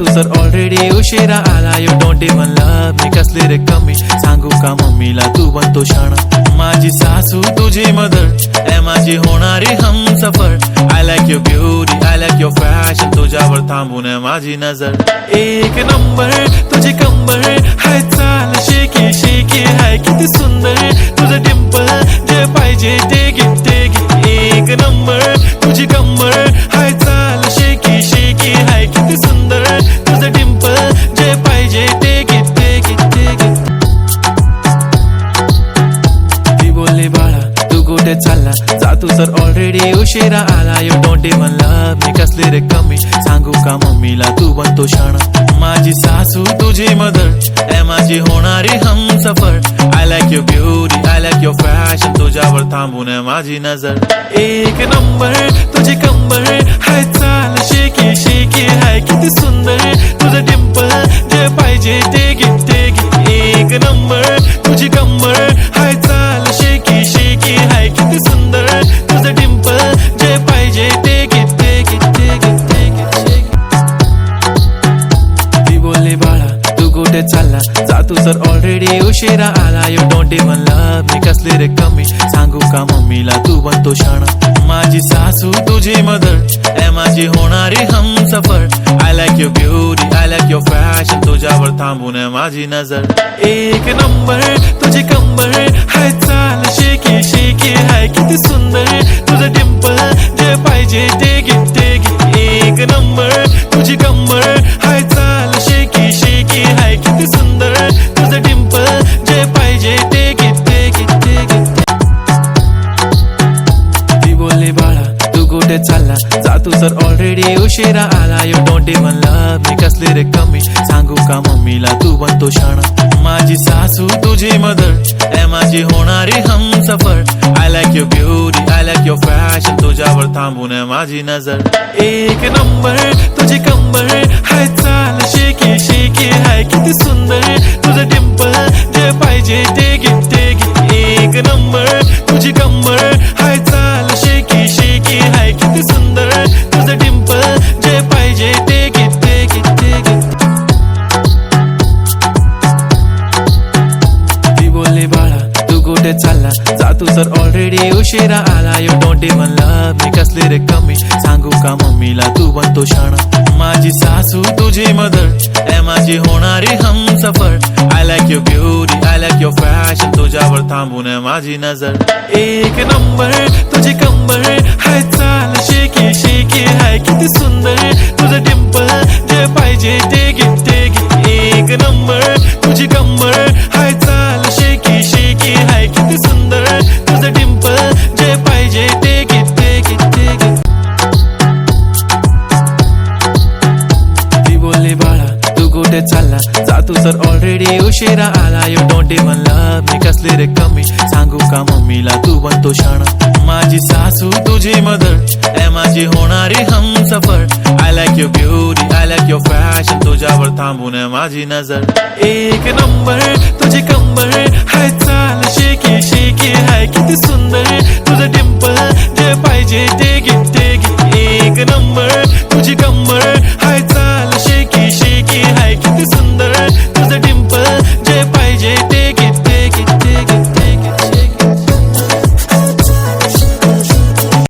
तू तर ऑलरेडी उशिरा आला. You don't even love me. कसली रे कमी सांगू का मम्मीला तू बनतो शाणा. माझी सासू तुझी मदर ए माझी होणारी Humsafar. I like your beauty I like your fashion. तुझ्यावर थांबून माझी नजर. एक नंबर तुझी कंबर हाय चाल शेकी शेकी हाय किती सुंदर तुझं डिंपल. जे पाहिजे ते घे ते घे. एक नंबर तुझी कंबर हाय चाल शेकी शेकी हाय किती सुंदर तुझं डिंपल. जे पाहिजे ते घे ते घे ते घे. ती बोलली बाळा तू कुठे चालला जा तू तर ऑलरेडी उशिरा आला. You don't even love me. कसली रे कमी सांगू का मम्मीला तू बनतो शाणा. माझी सासू तुझी मदर ए माझी होणारी Humsafar. I like your beauty I like your fashion. तुझ्यावर थांबून माझी नजर. एक नंबर तुझी कंबर हाय चाल शेकी शेकी हाय किती सुंदर तुझं डिंपल. जे पाहिजे ते घे ते घे. एक नंबर तुझी कंबर हाय चाल शेकी शेकी हाय किती सुंदर तुझं डिंपल. जे पाहिजे ते घे ते घे ते घे ते घे. ती बोलली बाळा तू कुठे चालला जा तू तर ऑलरेडी उशिरा आला. You don't even love me. कसली रे कमी सांगू का मम्मीला तू बनतो शाणा. माझी सासू तुझी मदर ए माझी होणारी Humsafar. I like your beauty I like your fashion. तुझ्यावर थांबून माझी नजर. एक नंबर तुझी कंबर हाय चाल शेकी शेकी हाय किती सुंदर तुझं डिंपल. जे पाहिजे ते घे ते घे. एक नंबर तुझी कंबर हाय चाल शेकी शेकी हाय किती सुंदर तुझं डिंपल. जे पाहिजे ते घे ते घे ते घे. ती बोलली बाळा तू कुठे चालला जा तू तर ऑलरेडी उशिरा आला. You don't even love me. कसली रे कमी सांगू का मम्मीला तू बनतो शाणा. माझी सासू तुझी मदर ए माझी होणारी Humsafar. I like your beauty I like your fashion. तुझ्यावर थांबून माझी नजर. एक नंबर तुझी कंबर हाय चाल शेकी शेकी हाय किती सुंदर तुझं डिंपल. जे पाहिजे ते घे ते घे. एक नंबर तुझी कंबर हाय चाल शेकी शेकी हाय किती सुंदर तुझं डिंपल. जे पाहिजे ते घे ते घे ते घे. ती बोलली बाळा तू कुठे चालला जा तू तर ऑलरेडी उशिरा आला. You don't even love me. कसली रे कमी सांगू का मम्मीला तू बनतो शाणा. माझी सासू तुझी मदर ए माझी होणारी Humsafar. I like your beauty I like your fashion. तुझ्यावर थांबून माझी नजर. एक नंबर तुझी कंबर हाय चाल शेकी शेकी हाय किती सुंदर तुझं डिंपल. जे पाहिजे ते घे ते घे. एक नंबर तुझी कंबर हाय चाल शेकी शेकी हाय किती सुंदर तुझं डिंपल. जे पाहिजे ते घे ते घे ते घे. ती बोलली बाळा तू कुठे चालला जा तू तर ऑलरेडी उशिरा आला. You don't even love me. कसली रे कमी सांगू का मम्मीला तू बनतो शाणा. माझी सासू तुझी मदर ए माझी होणारी Humsafar. I like your beauty I like your fashion. तुझ्यावर थांबून माझी नजर. एक नंबर तुझी कंबर हाय